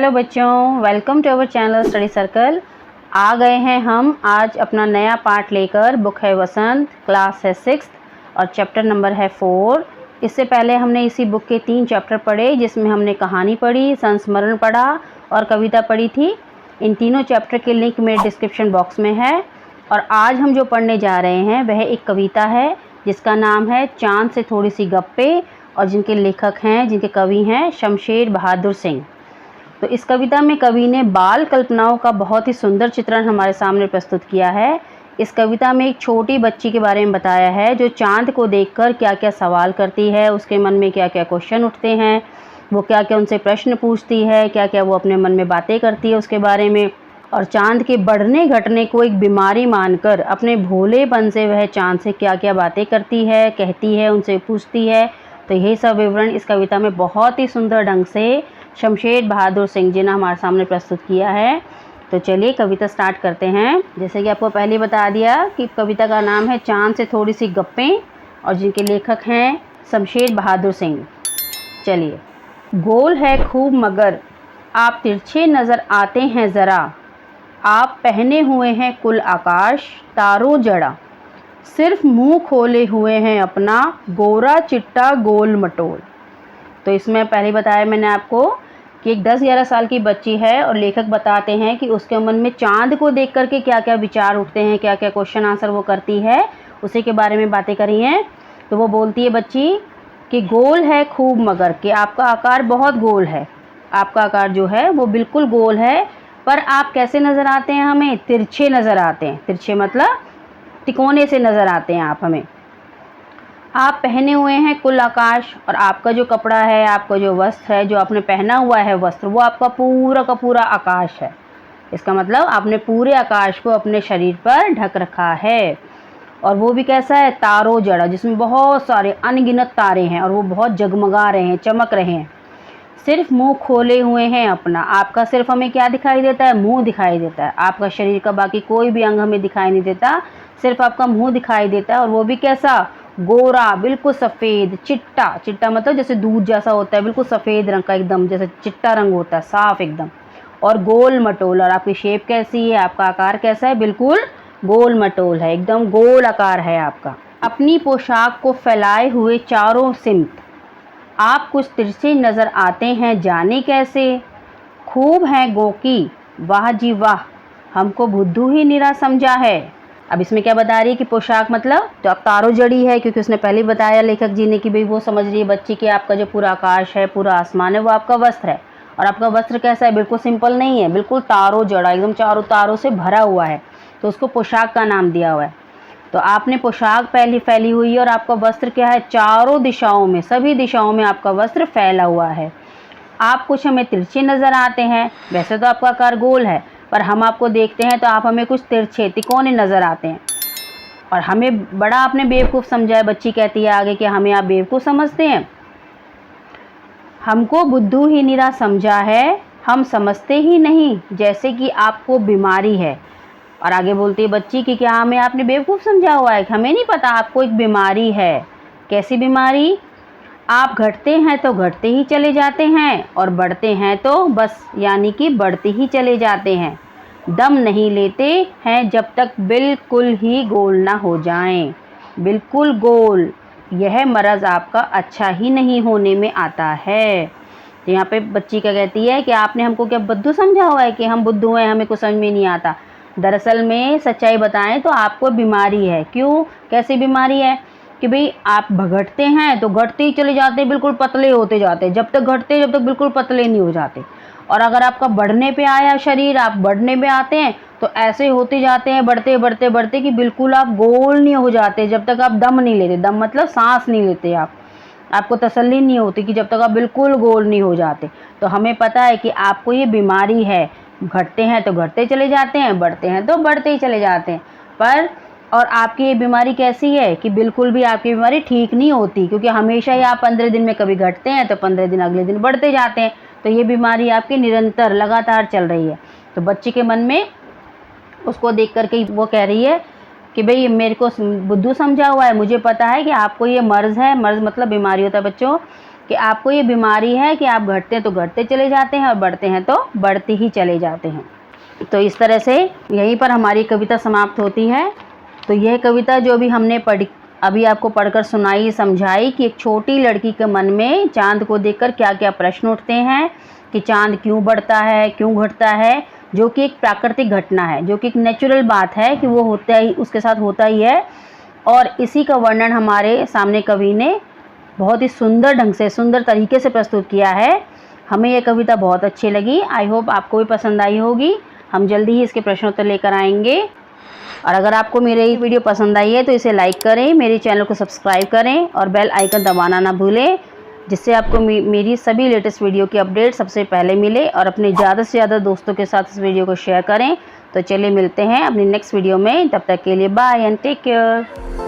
Hello बच्चों, welcome to our channel study circle. आ गए हैं हम आज अपना नया पार्ट लेकर। बुक है वसंत, क्लास है 6 और चैप्टर नंबर है 4। इससे पहले हमने इसी बुक के 3 चैप्टर पढ़े, जिसमें हमने कहानी पढ़ी, संस्मरण पढ़ा और कविता पढ़ी थी। इन तीनों चैप्टर के लिंक मेरे डिस्क्रिप्शन बॉक्स में है। और आज हम जो पढ़ने जा रहे हैं वह एक कविता है जिसका नाम है चाँद से थोड़ी सी गप्पे, और जिनके लेखक हैं, जिनके कवि हैं शमशेर बहादुर सिंह। तो इस कविता में कवि ने बाल कल्पनाओं का बहुत ही सुंदर चित्रण हमारे सामने प्रस्तुत किया है। इस कविता में एक छोटी बच्ची के बारे में बताया है जो चाँद को देखकर क्या क्या सवाल करती है, उसके मन में क्या क्या क्वेश्चन उठते हैं, वो क्या क्या उनसे प्रश्न पूछती है, क्या क्या वो अपने मन में बातें करती है उसके बारे में। और चाँद के बढ़ने घटने को एक बीमारी मानकर अपने भोलेपन से वह चाँद से क्या क्या बातें करती है, कहती है, उनसे पूछती है। तो यही सब विवरण इस कविता में बहुत ही सुंदर ढंग से शमशेर बहादुर सिंह जी ने हमारे सामने प्रस्तुत किया है। तो चलिए कविता स्टार्ट करते हैं। जैसे कि आपको पहले बता दिया कि कविता का नाम है चाँद से थोड़ी सी गप्पें, और जिनके लेखक हैं शमशेर बहादुर सिंह। चलिए। गोल है खूब मगर आप तिरछे नज़र आते हैं ज़रा, आप पहने हुए हैं कुल आकाश तारों जड़ा, सिर्फ मुंह खोले हुए हैं अपना गोरा चिट्टा गोल मटोल। तो इसमें पहले बताया मैंने आपको कि एक 10-11 साल की बच्ची है और लेखक बताते हैं कि उसके मन में चाँद को देख करके क्या क्या विचार उठते हैं, क्या क्या क्वेश्चन आंसर वो करती है, उसी के बारे में बातें करी हैं। तो वो बोलती है बच्ची कि गोल है खूब मगर, कि आपका आकार बहुत गोल है, आपका आकार जो है वो बिल्कुल गोल है, पर आप कैसे नज़र आते हैं, हमें तिरछे नज़र आते हैं। तिरछे मतलब तिकोने से नज़र आते हैं आप हमें। आप पहने हुए हैं कुल आकाश, और आपका जो कपड़ा है, आपका जो वस्त्र है, जो आपने पहना हुआ है वस्त्र, वो आपका पूरा का पूरा आकाश है। इसका मतलब आपने पूरे आकाश को अपने शरीर पर ढक रखा है। और वो भी कैसा है, तारों जड़ा, जिसमें बहुत सारे अनगिनत तारे हैं और वो बहुत जगमगा रहे हैं, चमक रहे हैं। सिर्फ मुंह खोले हुए हैं अपना, आपका सिर्फ हमें क्या दिखाई देता है, मुंह दिखाई देता है। आपका शरीर का बाकी कोई भी अंग हमें दिखाई नहीं देता, सिर्फ आपका मुंह दिखाई देता है। और वो भी कैसा, गोरा, बिल्कुल सफ़ेद, चिट्टा। चिट्टा मतलब जैसे दूध जैसा होता है, बिल्कुल सफ़ेद रंग का, एकदम जैसे चिट्टा रंग होता है, साफ एकदम। और गोल मटोल, और आपकी शेप कैसी है, आपका आकार कैसा है, बिल्कुल गोल मटोल है, एकदम गोल आकार है आपका। अपनी पोशाक को फैलाए हुए चारों सिमत आप कुछ तिरछे नज़र आते हैं, जाने कैसे। खूब है गोकी, वाह जी वाह, हमको बुद्धू ही निरा समझा है। अब इसमें क्या बता रही है कि पोशाक मतलब तो अब तारों जड़ी है, क्योंकि उसने पहले बताया लेखक जी ने कि भाई वो समझ रही है बच्ची कि आपका जो पूरा आकाश है, पूरा आसमान है, वो आपका वस्त्र है। और आपका वस्त्र कैसा है, बिल्कुल सिंपल नहीं है, बिल्कुल तारों जड़ा, एकदम चारों तारों से भरा हुआ है, तो उसको पोशाक का नाम दिया हुआ है। तो आपने पोशाक पहली फैली हुई है, और आपका वस्त्र क्या है, चारों दिशाओं में, सभी दिशाओं में आपका वस्त्र फैला हुआ है। आप कुछ हमें तिरछे नज़र आते हैं, वैसे तो आपका आकार गोल है, पर हम आपको देखते हैं तो आप हमें कुछ तिरछे तिकोने नज़र आते हैं। और हमें बड़ा आपने बेवकूफ़ समझा है, बच्ची कहती है आगे कि हमें आप बेवकूफ़ समझते हैं, हमको बुद्धू ही निरा समझा है, हम समझते ही नहीं जैसे कि आपको बीमारी है। और आगे बोलती है बच्ची कि क्या हमें आपने बेवकूफ़ समझा हुआ है, हमें नहीं पता आपको एक बीमारी है। कैसी बीमारी, आप घटते हैं तो घटते ही चले जाते हैं, और बढ़ते हैं तो बस यानी कि बढ़ते ही चले जाते हैं, दम नहीं लेते हैं जब तक बिल्कुल ही गोल ना हो जाएं। बिल्कुल गोल, यह मर्ज़ आपका अच्छा ही नहीं होने में आता है। तो यहाँ पे बच्ची क्या कहती है कि आपने हमको क्या बुद्धू समझा हुआ है, कि हम बुद्धू हैं, हमें कुछ समझ में नहीं आता। दरअसल में सच्चाई बताएं तो आपको बीमारी है। क्यों, कैसी बीमारी है कि भाई आप घटते हैं तो घटते ही चले जाते हैं, बिल्कुल पतले होते जाते हैं, जब तक घटते जब तक बिल्कुल पतले नहीं हो जाते। और अगर आपका बढ़ने पे आया शरीर, आप बढ़ने पे आते हैं तो ऐसे होते जाते हैं, बढ़ते बढ़ते बढ़ते कि बिल्कुल आप गोल नहीं हो जाते, जब तक आप दम नहीं लेते। दम मतलब सांस नहीं लेते आप, आपको तसल्ली नहीं होती कि जब तक आप बिल्कुल गोल नहीं हो जाते। तो हमें पता है कि आपको ये बीमारी है, घटते हैं तो घटते चले जाते हैं, बढ़ते हैं तो बढ़ते ही चले जाते हैं। पर और आपकी ये बीमारी कैसी है कि बिल्कुल भी आपकी बीमारी ठीक नहीं होती, क्योंकि हमेशा ही आप 15 दिन में कभी घटते हैं तो 15 दिन अगले दिन बढ़ते जाते हैं। तो ये बीमारी आपकी निरंतर लगातार चल रही है। तो बच्चे के मन में उसको देख करके वो कह रही है कि भाई मेरे को बुद्धू समझा हुआ है, मुझे पता है कि आपको ये मर्ज़ है। मर्ज़ मतलब बीमारी होता है बच्चों, कि आपको ये बीमारी है कि आप घटते हैं तो घटते चले जाते हैं और बढ़ते हैं तो बढ़ते ही चले जाते हैं। तो इस तरह से यहीं पर हमारी कविता समाप्त होती है। तो यह कविता जो भी हमने अभी आपको पढ़कर सुनाई, समझाई कि एक छोटी लड़की के मन में चाँद को देखकर क्या क्या प्रश्न उठते हैं कि चाँद क्यों बढ़ता है, क्यों घटता है, जो कि एक प्राकृतिक घटना है, जो कि एक नेचुरल बात है कि वो होता ही, उसके साथ होता ही है। और इसी का वर्णन हमारे सामने कवि ने बहुत ही सुंदर ढंग से, सुंदर तरीके से प्रस्तुत किया है। हमें ये कविता बहुत अच्छी लगी। आई होप आपको भी पसंद आई होगी। हम जल्दी ही इसके प्रश्नोत्तर लेकर आएंगे। और अगर आपको मेरी ये वीडियो पसंद आई है तो इसे लाइक करें, मेरे चैनल को सब्सक्राइब करें और बेल आइकन दबाना ना भूलें, जिससे आपको मेरी सभी लेटेस्ट वीडियो की अपडेट सबसे पहले मिले। और अपने ज़्यादा से ज़्यादा दोस्तों के साथ इस वीडियो को शेयर करें। तो चलिए मिलते हैं अपनी नेक्स्ट वीडियो में। तब तक के लिए बाय एंड टेक केयर।